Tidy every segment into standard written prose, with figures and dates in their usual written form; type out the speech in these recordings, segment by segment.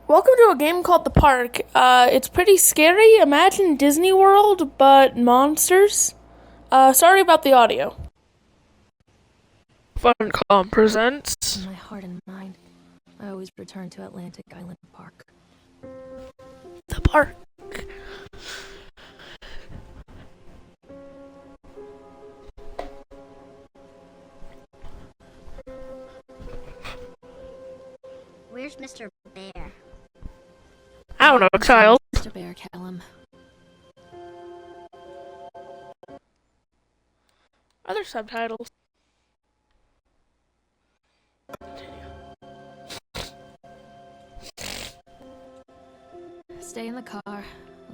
Welcome to a game called The Park. It's pretty scary. Imagine Disney World, but monsters. Sorry about the audio. Funcom presents In my heart and mind, I always return to Atlantic Island Park. The Park. Where's Mr. Bear? I don't know, child. Mr. Bear, Callum. Other subtitles. Stay in the car. I'll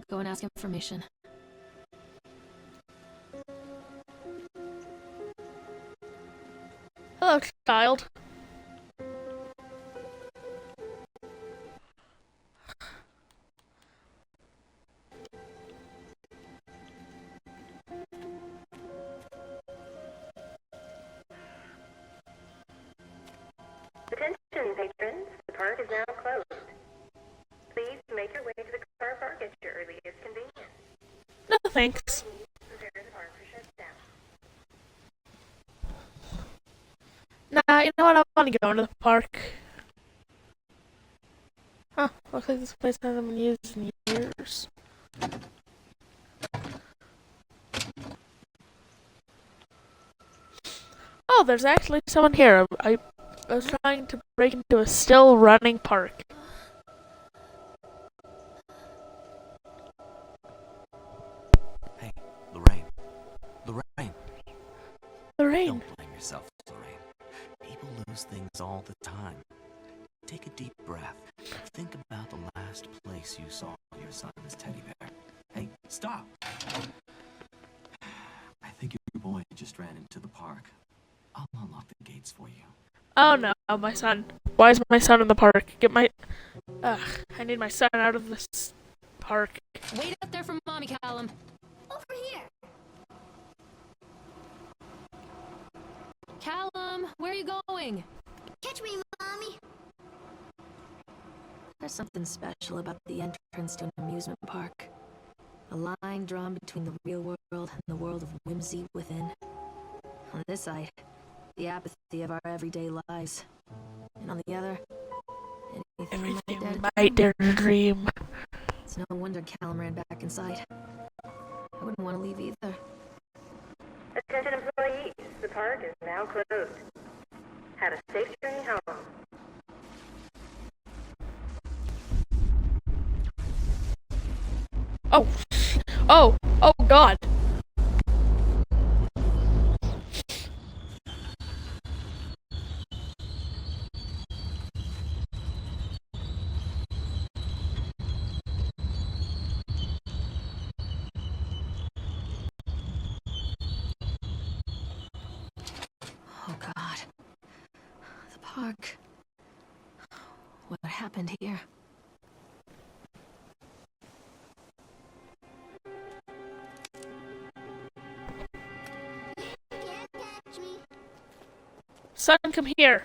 go and ask information. Hello, child. Attention, patrons. The park is now closed. Please make your way to the car park at your earliest convenience. No thanks. Prepare the park for shutdown. Nah, you know what? I want to go into the park. Huh, looks like this place hasn't been used in years. Oh, there's actually someone here. I was trying to break into a still running park. Hey, Lorraine. Lorraine. Lorraine. Don't blame yourself, Lorraine. People lose things all the time. Take a deep breath. Think about the last place you saw your son's teddy bear. Hey, stop! I think your boy just ran into the park. I'll unlock the gates for you. Oh no, my son. Why is my son in the park? I need my son out of this park. Wait up there for Mommy, Callum. Over here. Callum, where are you going? Catch me, Mommy. There's something special about the entrance to an amusement park. A line drawn between the real world and the world of whimsy within. On this side, the apathy of our everyday lives. And on the other, anything we Everything might we dare might dare to dream. It's no wonder Callum ran back inside. I wouldn't want to leave either. Attention, employees. The park is now closed. Have a safe journey home. Oh, oh God. Oh God. The park. What happened here? Can't catch me. Son, come here.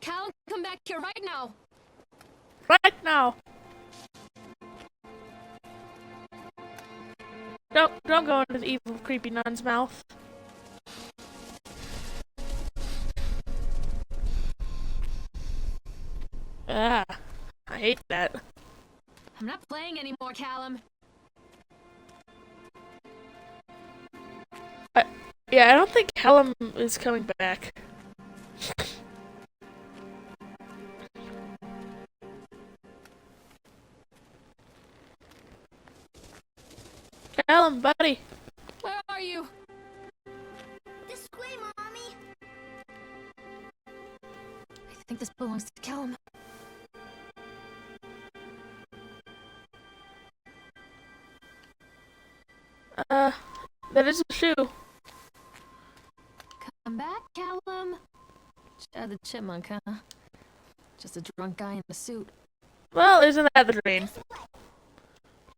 Callum, come back here right now! Right now. Don't go into the evil, creepy nun's mouth. Ah, I hate that. I'm not playing anymore, Callum. Yeah, I don't think Callum is coming back. Callum, buddy. Where are you? This way, Mommy. I think this belongs to Callum. That is a shoe. Come back, Callum. Chad the Chipmunk, huh? Just a drunk guy in a suit. Well, isn't that the dream?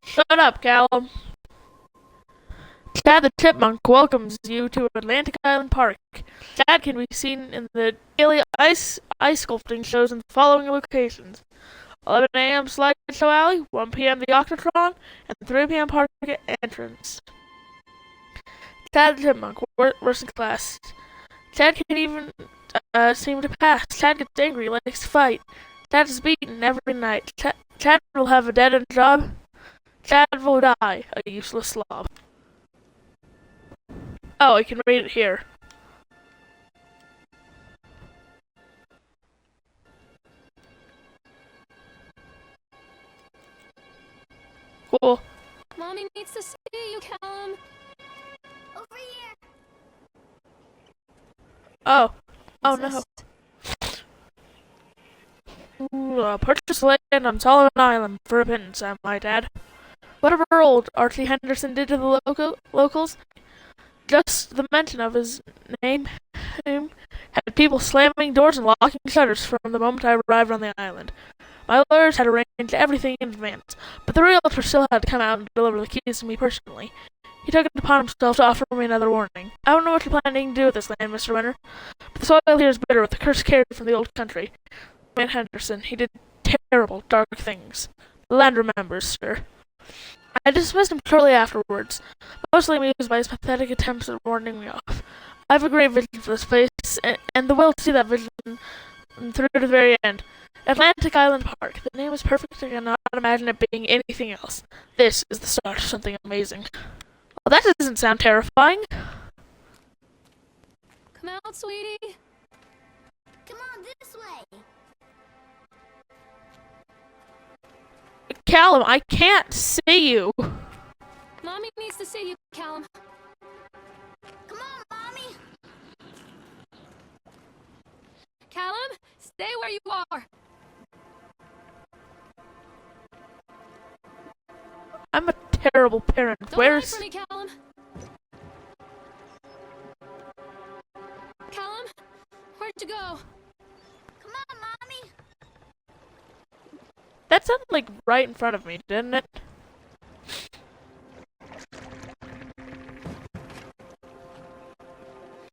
Shut up, Callum. Chad the Chipmunk welcomes you to Atlantic Island Park. Chad can be seen in the daily ice sculpting shows in the following locations: 11 a.m. Slideshow Alley, 1 p.m. the Octatron, and 3 p.m. park entrance. Tad the Chipmunk, worst in class. Tad can't even seem to pass. Tad gets angry, likes to fight. Tad is beaten every night. Tad will have a dead-end job. Tad will die, a useless slob. Oh, I can read it here. Cool. Mommy needs to see you, Callum. Over here. Oh. Oh What's no. this? Ooh, purchase land on Solomon Island for a pittance, I might add. Whatever old Archie Henderson did to the locals, just the mention of his name had people slamming doors and locking shutters from the moment I arrived on the island. My lawyers had arranged everything in advance, but the realtor still had to come out and deliver the keys to me personally. He took it upon himself to offer me another warning. I don't know what you're planning to do with this land, Mr. Winter, but the soil here is bitter with the curse carried from the old country. Man Henderson, he did terrible, dark things. The land remembers, sir. I dismissed him shortly afterwards, mostly amused by his pathetic attempts at warning me off. I have a great vision for this place, and the will to see that vision through to the very end. Atlantic Island Park. The name is perfect. I cannot imagine it being anything else. This is the start of something amazing. Well, that doesn't sound terrifying. Come out, sweetie. Come on this way. Callum, I can't see you. Mommy needs to see you, Callum. Come on, Mommy. Callum, stay where you are. I'm a terrible parent. Don't Where's... wait for me, Callum. Callum, where'd you go? Come on, Mommy. That sounded like right in front of me, didn't it?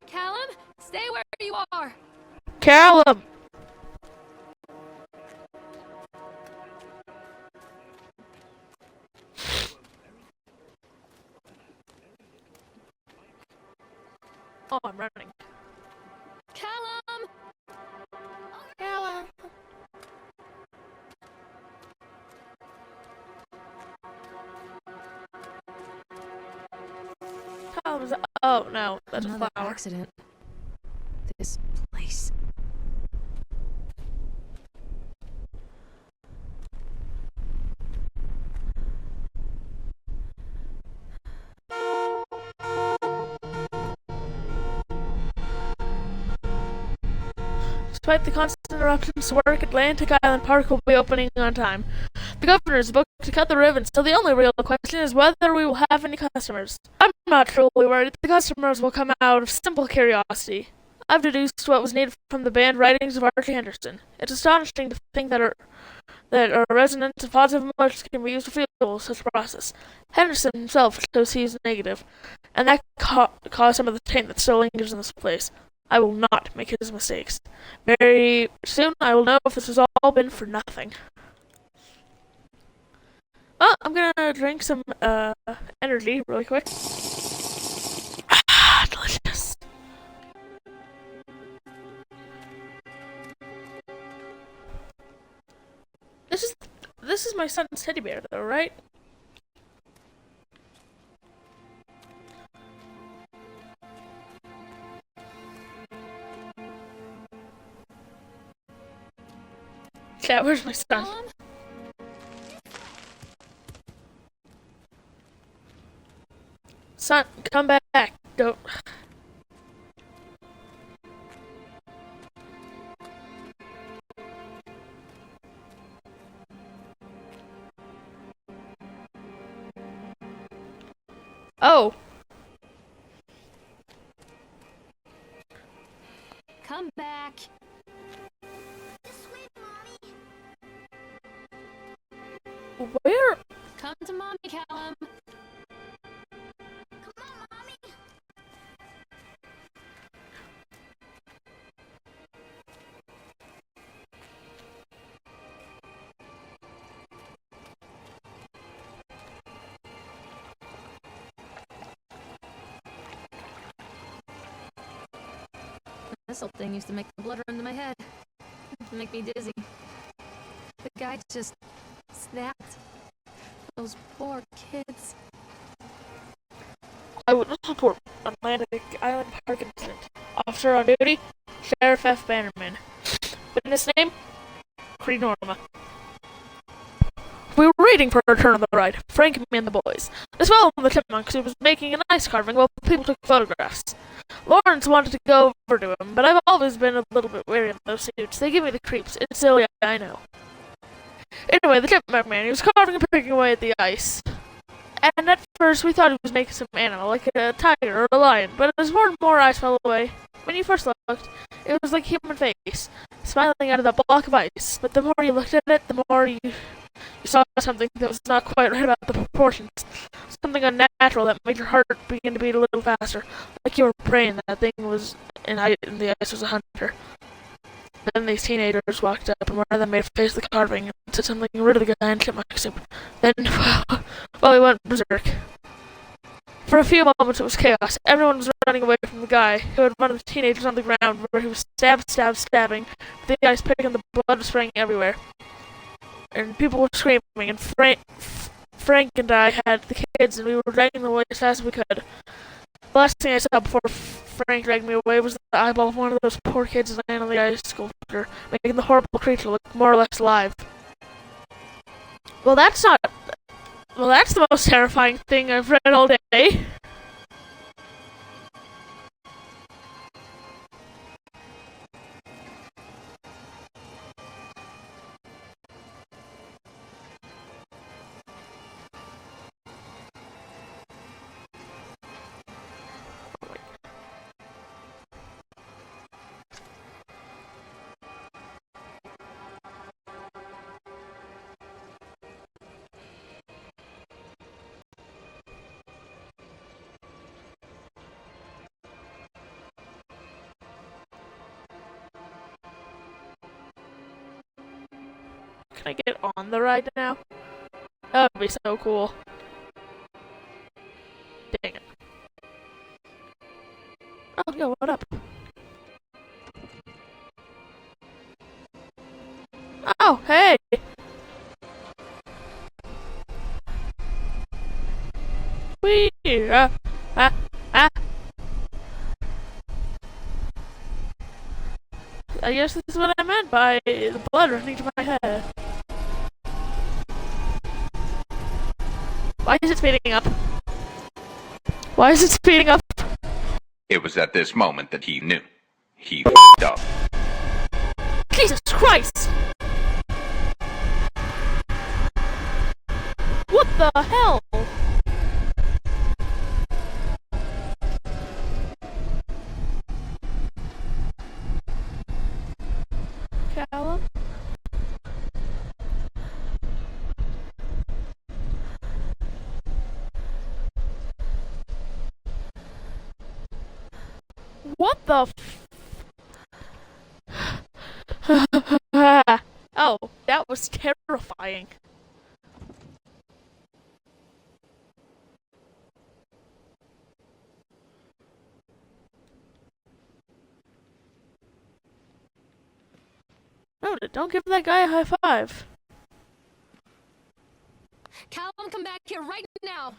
Callum, stay where you are. Callum! Oh, I'm running. Callum! Callum! Callum's... Oh, no, that's a Another flower. accident. This place. Despite the constant interruptions to work, Atlantic Island Park will be opening on time. The governor is booked to cut the ribbons, so the only real question is whether we will have any customers. I'm not truly worried. The customers will come out of simple curiosity. I've deduced what was needed from the banned writings of Archie Henderson. It's astonishing to think that a resonance of positive emotions can be used to fuel such a process. Henderson himself shows he is negative, and that caused some of the taint that still lingers in this place. I will not make his mistakes. Very soon I will know if this has all been for nothing. Well, I'm gonna drink some energy really quick. Ah, delicious. This is my son's teddy bear though, right? Yeah, where's my son? Callum? Son, come back. Don't. Oh. Come back. This way, Mommy. Where? Come to Mommy, Callum. Come on, Mommy. This whole thing used to make the blood run to my head. Make me dizzy. The guy just snapped. Those poor kids. Eyewitness report, Atlantic Island Park incident. Officer on duty, Sheriff F. Bannerman. Witness name, Cree Norma. We were waiting for a turn on the right, Frank, me and the boys. This fellow in the chipmunks who was making an ice carving while people took photographs. Lawrence wanted to go over to him, but I've always been a little bit wary of those suits. They give me the creeps. It's silly, I know. Anyway, the chipmunk man, he was carving and picking away at the ice. And at first we thought he was making some animal, like a tiger or a lion, but as more and more ice fell away, when you first looked, it was like a human face, smiling out of that block of ice. But the more you looked at it, the more you saw something that was not quite right about the proportions. Something unnatural that made your heart begin to beat a little faster, like you were praying that thing was in the ice was a hunter. Then these teenagers walked up, and one of them made a face at the carving and said something rude to the guy in chipmunk suit. Then, well, he went berserk. For a few moments, it was chaos. Everyone was running away from the guy, who had one of the teenagers on the ground, where he was stabbing. The guy's picking, the blood was spraying everywhere. And people were screaming, and Frank and I had the kids, and we were dragging them away as fast as we could. The last thing I saw before Frank dragged me away was the eyeball of one of those poor kids laying on the ice sculpture, making the horrible creature look more or less alive. Well, that's the most terrifying thing I've read all day. Can I get on the ride now? That would be so cool. Dang it. Oh, yo, what up? Oh, hey! Wee! Ah! I guess this is what I meant by the blood running to my head. Why is it speeding up? Why is it speeding up? It was at this moment that he knew. He f***ed up. Jesus Christ! What the hell? Callum? What the Oh, that was terrifying. No, don't give that guy a high five. Callum, come back here right now!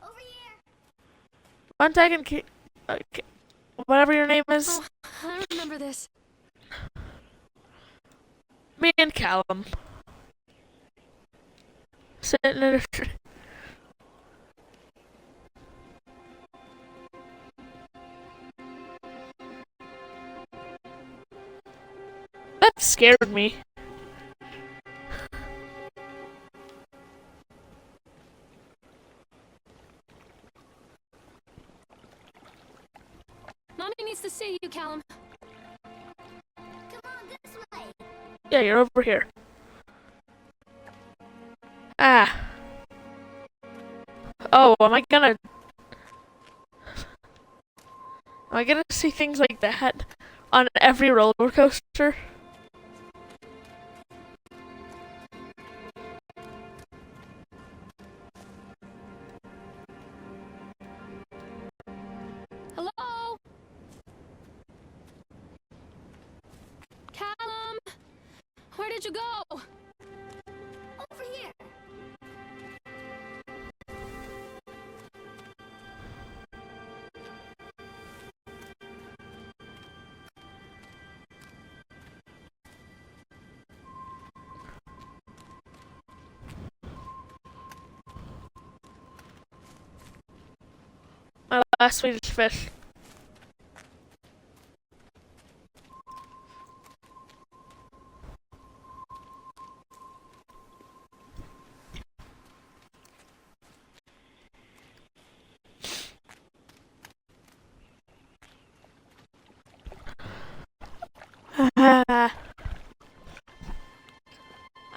Over here. One second, whatever your name is. Oh, I remember this. Me and Callum. Sitting in a tree. That scared me. Mommy needs to see you, Callum. Come on this way. Yeah, you're over here. Ah. Oh, am I gonna see things like that on every roller coaster? Hello? did you go? Over here. My last Swedish fish.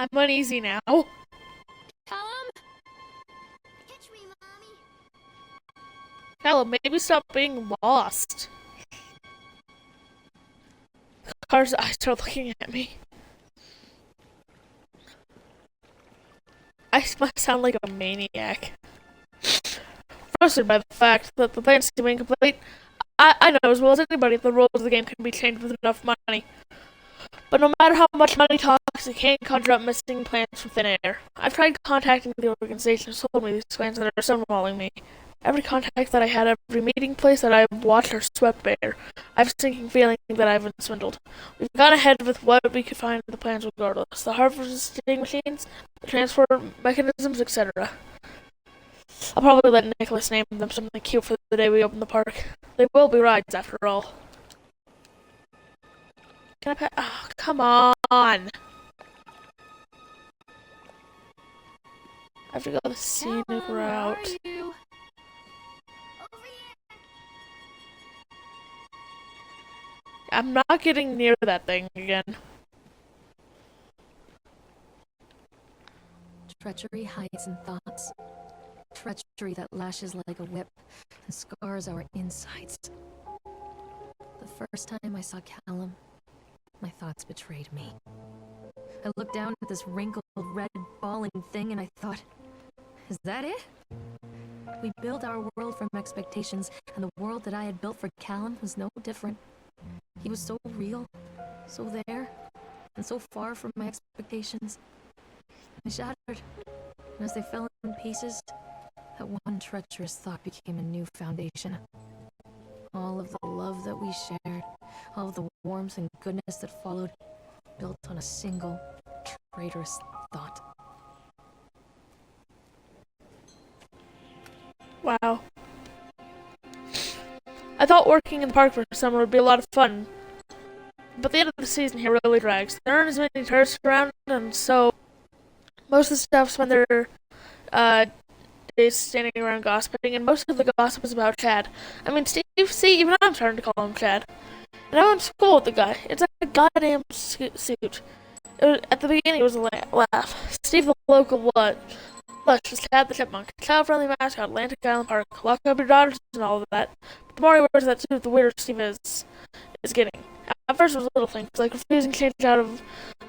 I'm uneasy now. Callum? Catch me, Mommy. Callum, maybe stop being lost. The car's eyes are looking at me. I must sound like a maniac. Frustrated by the fact that the plan seemed incomplete, I know as well as anybody that the rules of the game can be changed with enough money. But no matter how much money talks, it can't conjure up missing plans from thin air. I've tried contacting the organization who told me these plans that are stonewalling me. Every contact that I had, every meeting place that I've watched are swept bare. I have a sinking feeling that I've been swindled. We've gone ahead with what we could find in the plans regardless. The harvesting machines, the transport mechanisms, etc. I'll probably let Nicholas name them something cute for the day we open the park. They will be rides after all. Can I pet? Oh, come on! I have to go the scenic Callum, route. where are you? Over here. I'm not getting near that thing again. Treachery hides in thoughts. Treachery that lashes like a whip and scars our insides. The first time I saw Callum, my thoughts betrayed me. I looked down at this wrinkled, red, bawling thing and I thought, is that it? We built our world from expectations, and the world that I had built for Callum was no different. He was so real, so there, and so far from my expectations. I shattered, and as they fell in pieces, that one treacherous thought became a new foundation. All of the love that we shared, all of the warmth and goodness that followed, built on a single, traitorous thought. Wow. I thought working in the park for summer would be a lot of fun. But the end of the season here really drags. There aren't as many tourists around, and so most of the staff spend their days standing around gossiping, and most of the gossip is about Chad. I mean, Steve, see, even I'm starting to call him Chad. And I went to school with the guy. It's a goddamn suit. At the beginning, it was a laugh. Steve, the local Lush is Chad the Chipmunk, child-friendly mascot, Atlantic Island Park. Lock up your daughters and all of that. But the more he wears that suit, the weirder Steve is getting. At first, it was little things, like refusing to change out of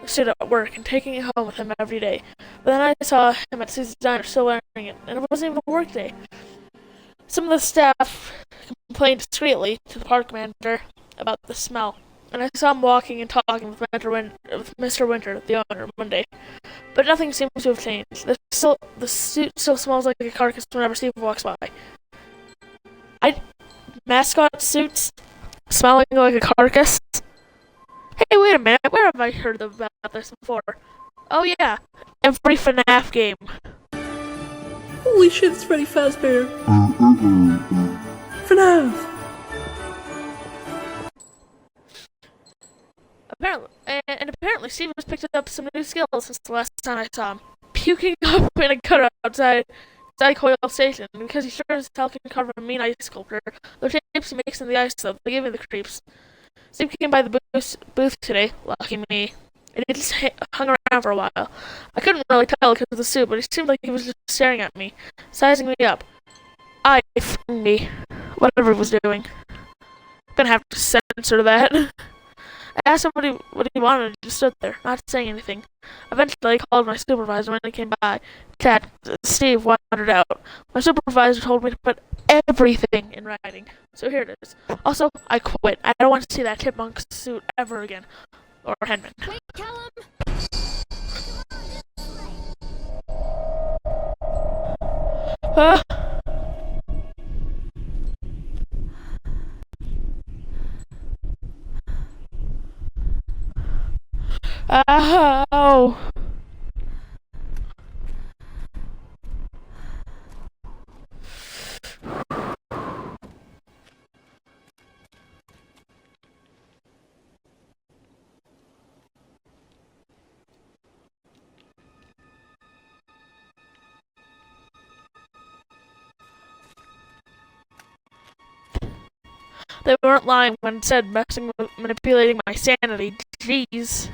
the suit at work and taking it home with him every day. But then I saw him at Susie's Diner still wearing it, and it wasn't even a work day. Some of the staff complained discreetly to the park manager about the smell, and I saw him walking and talking with Mr. Winter, the owner, one day. But nothing seems to have changed. The suit still smells like a carcass whenever Steve walks by. Mascot suits smelling like a carcass? Hey, wait a minute, where have I heard about this before? Oh yeah, every FNAF game. Holy shit, it's Freddy Fazbear. FNAF. Apparently Steve has picked up some new skills since the last time I saw him. Puking up in a gutter outside Coil Station, because he sure as hell can carve a mean ice sculpture. Those shapes he makes in the ice, though, they give me the creeps. Steve came by the booth today, lucky me, and he just hung around for a while. I couldn't really tell because of the suit, but he seemed like he was just staring at me, sizing me up. Me, whatever he was doing. I'm gonna have to censor that. I asked him what he wanted, and he just stood there, not saying anything. Eventually, I called my supervisor when he came by. Steve wandered out. My supervisor told me to put everything in writing. So here it is. Also, I quit. I don't want to see that chipmunk suit ever again. Or Henman. Wait, Callum! Ah. Ow. They weren't lying when it said messing with manipulating my sanity. Jeez.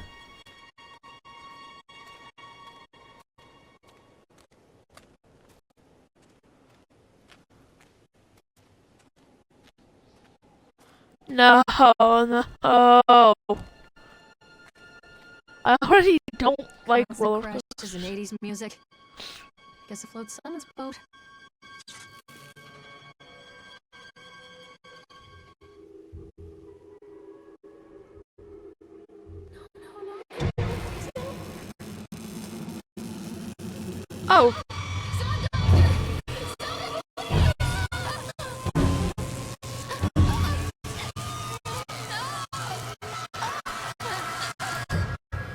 No, no. I already don't like Constant roller crashes coasters. and 80s music. Guess it floats someone's boat. Oh.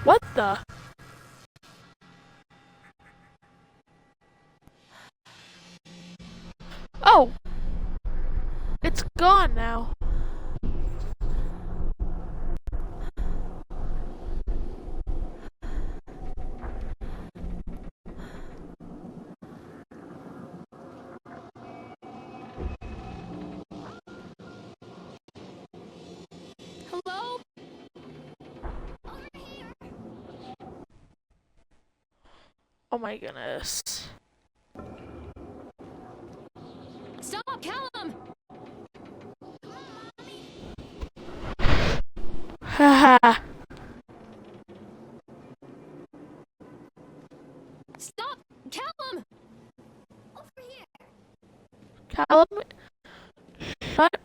What the? Oh. It's gone now. Hello? Oh my goodness. Stop, Callum! Haha. Stop, Callum! Over here. Callum, shut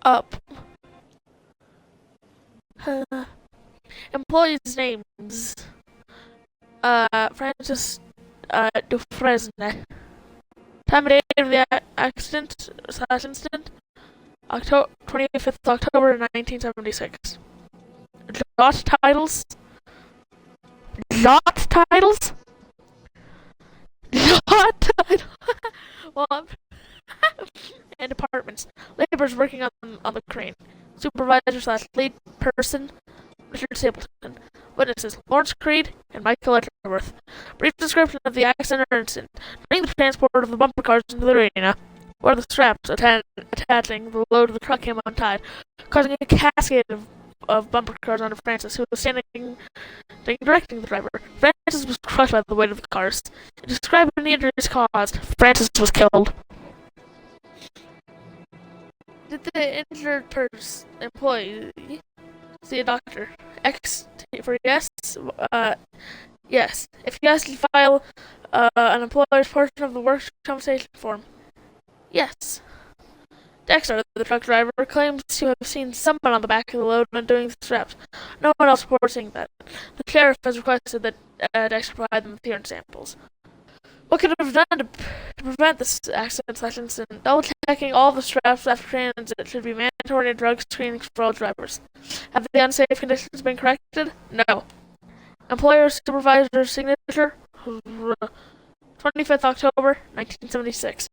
up. Employees' names. Francis, Dufresne. Time and date of the incident, October 25th October 1976. Jot titles. Jot titles. Jot titles. Well, and departments. Laborers working on the crane. Supervisor slash lead person, Richard Stapleton. Witnesses, Lawrence Creed and Michael Edgeworth. Brief description of the accident or incident. During the transport of the bumper cars into the arena, where the straps attaching the load of the truck came untied, causing a cascade of bumper cars onto Francis, who was standing directing the driver. Francis was crushed by the weight of the cars. Describing the injuries caused, Francis was killed. Did the injured employee see a doctor? X for yes. Yes. If yes, file an employer's portion of the workers' compensation form. Yes. Dexter, the truck driver, claims to have seen someone on the back of the load when doing the straps. No one else reports seeing that. The sheriff has requested that Dexter provide them with urine samples. What could have done to prevent this accident/incident? Double checking all the straps after transit should be mandatory drug screenings for all drivers. Have the unsafe conditions been corrected? No. Employer supervisor signature, 25th October, 1976.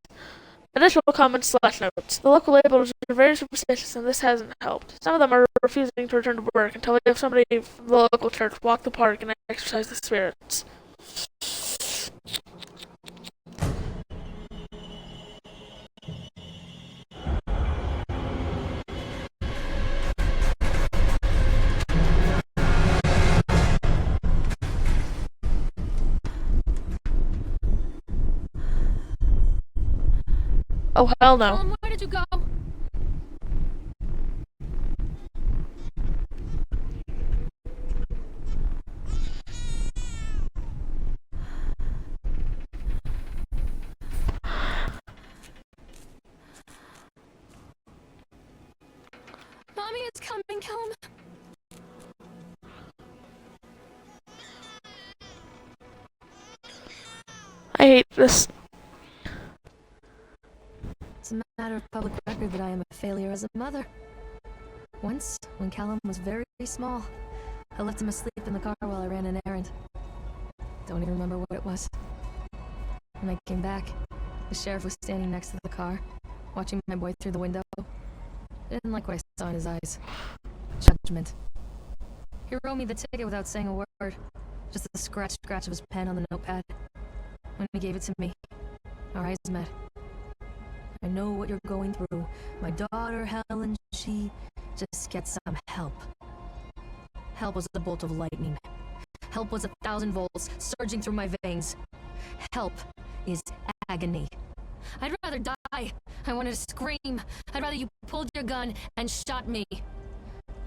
Additional comments/notes. The local laborers are very superstitious and this hasn't helped. Some of them are refusing to return to work until they have somebody from the local church walk the park and exercise the spirits. Oh, hell no. Callum, where did you go? Mommy is coming, Callum. I hate this. matter of public record that I am a failure as a mother. Once, when Callum was very small, I left him asleep in the car while I ran an errand. Don't even remember what it was. When I came back, the sheriff was standing next to the car, watching my boy through the window. I didn't like what I saw in his eyes. Judgment. He wrote me the ticket without saying a word, just the scratch of his pen on the notepad. When he gave it to me, our eyes met. I know what you're going through. My daughter, Helen, she just gets some help. Help was a bolt of lightning. Help was 1,000 volts surging through my veins. Help is agony. I'd rather die. I wanted to scream. I'd rather you pulled your gun and shot me.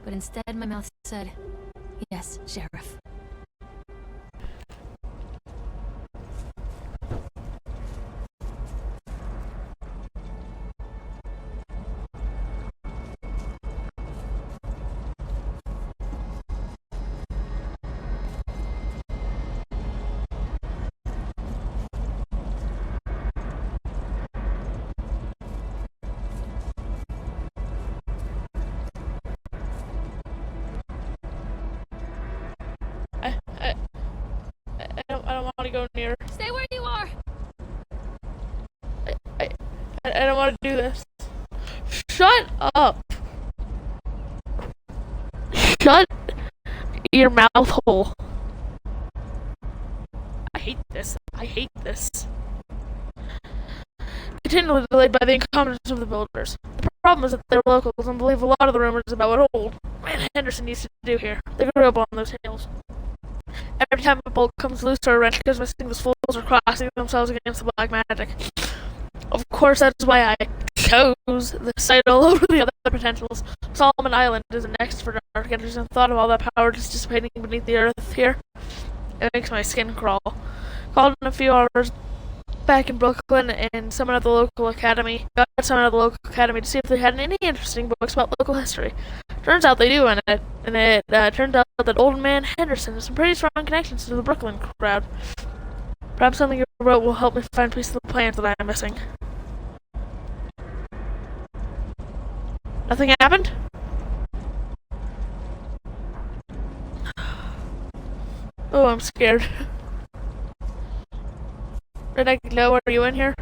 But instead, my mouth said, "Yes, Sheriff." I don't want to go near. Stay where you are. I don't want to do this. Shut up. Shut your mouth hole. I hate this. I hate this. Continually delayed by the incompetence of the builders. The problem is that they're locals and believe a lot of the rumors about what old man Henderson used to do here. They grew up on those tales. Every time a bolt comes loose or a wrench goes missing, those fools are crossing themselves against the black magic. Of course, that's why I chose the site all over the other potentials. Solomon Island is next for Dark Enters, and thought of all that power just dissipating beneath the earth here. It makes my skin crawl. Called in a few hours back in Brooklyn and summoned at the local academy. Got summoned at the local academy to see if they had any interesting books about local history. Turns out they do, and it turns out that old man Henderson has some pretty strong connections to the Brooklyn crowd. Perhaps something you wrote will help me find pieces of the plans that I am missing. Nothing happened? Oh, I'm scared. Redneck, no, are you in here?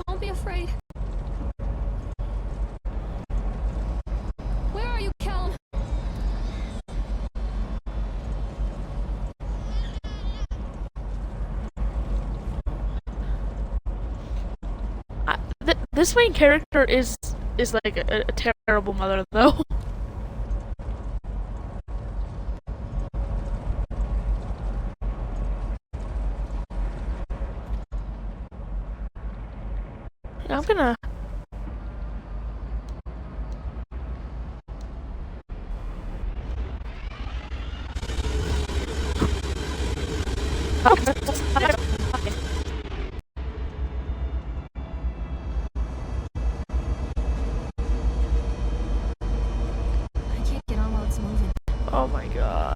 Don't be afraid. Where are you, Callum? This main character is like a terrible mother, though. I'm gonna... I can't get on while it's moving. Oh my god.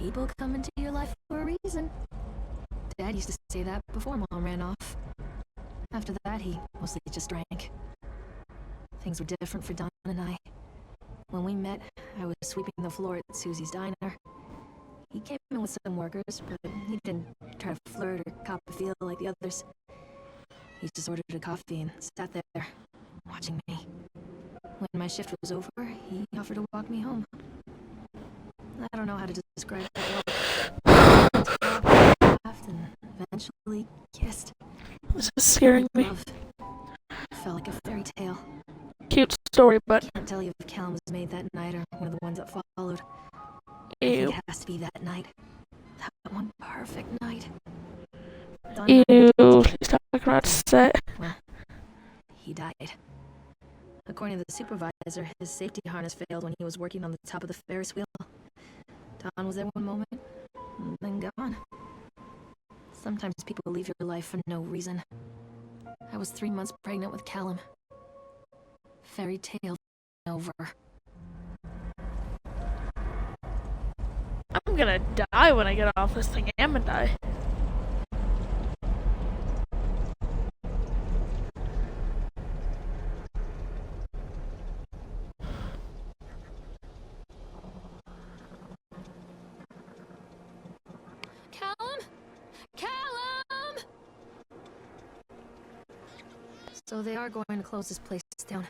People come into your life for a reason. Dad used to say that before Mom ran off. After that, he mostly just drank. Things were different for Don and I. When we met, I was sweeping the floor at Susie's diner. He came in with some workers, but he didn't try to flirt or cop a feel like the others. He just ordered a coffee and sat there, watching me. When my shift was over, he offered to walk me home. I don't know how to describe it well. We laughed and eventually kissed. This is scaring me. Love felt like a fairy tale. Cute story, but Can't tell you if Callum was made that night or one of the ones that followed. I ew. think it has to be that night. That one perfect night. Don and I Ew. were Please talk about set. Well, he died. According to the supervisor, his safety harness failed when he was working on the top of the Ferris wheel. Don was there one moment, and then gone. Sometimes people leave your life for no reason. I was 3 months pregnant with Callum. Fairy tale over. I'm gonna die when I get off this thing. I'm gonna die. Callum? Callum! So they are going to close this place down.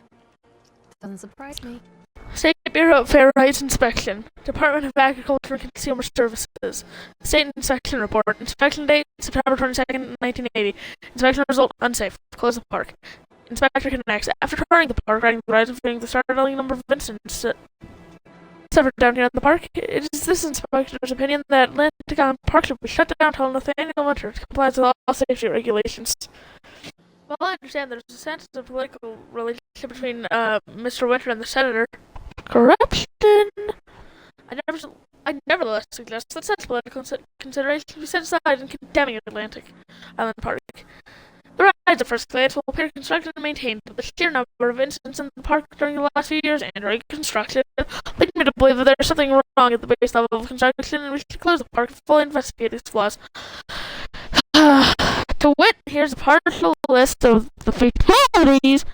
Doesn't surprise me. State Bureau of Fair Rights Inspection. Department of Agriculture and Consumer Services. State Inspection Report. Inspection date, September 22nd, 1980. Inspection result, unsafe. Close the park. Inspector connects. After touring the park, riding the rides and viewing the startling number of incidents suffered down here in the park, it is this inspector's opinion that Atlantic Island Park should be shut down until Nathaniel Winter complies with all safety regulations. Well, I understand there's a sense of political relationship between Mr. Winter and the senator. Corruption. I nevertheless suggest that such political consideration be set aside in condemning Atlantic Island Park. The rides at first glance will appear constructed and maintained, but the sheer number of incidents in the park during the last few years and during construction lead me to believe that there is something wrong at the base level of construction, and we should close the park and fully investigate its flaws. To wit, here's a partial list of the fatalities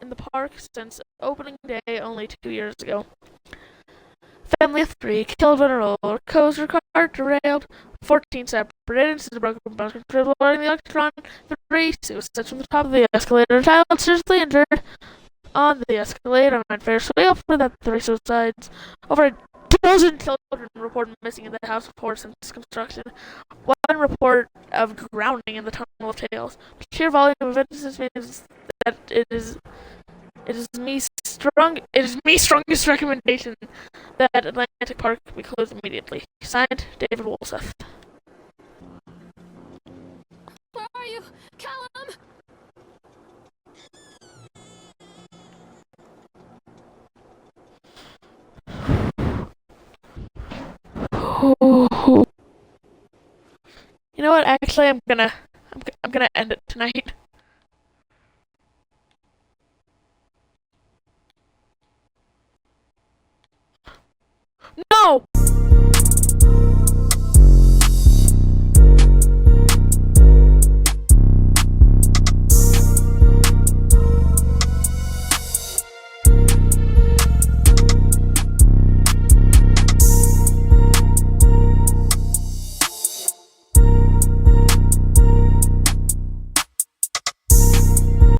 in the park since opening day only 2 years ago. Family of 3 killed on a roller coaster car derailed. 14 separate incidents of broken bones control boarding the electron. 3 suicides from the top of the escalator. A child seriously injured on the escalator on Ferris wheel. For that, 3 suicides. Over a dozen children reported missing in the House of Horrors since construction. 1 report of drowning in the Tunnel of Tales. The sheer volume of evidence means that it is me strongest recommendation that Atlantic Park be closed immediately. Signed, David Wolseth. Where are you? Callum! You know what? Actually, I'm gonna end it tonight.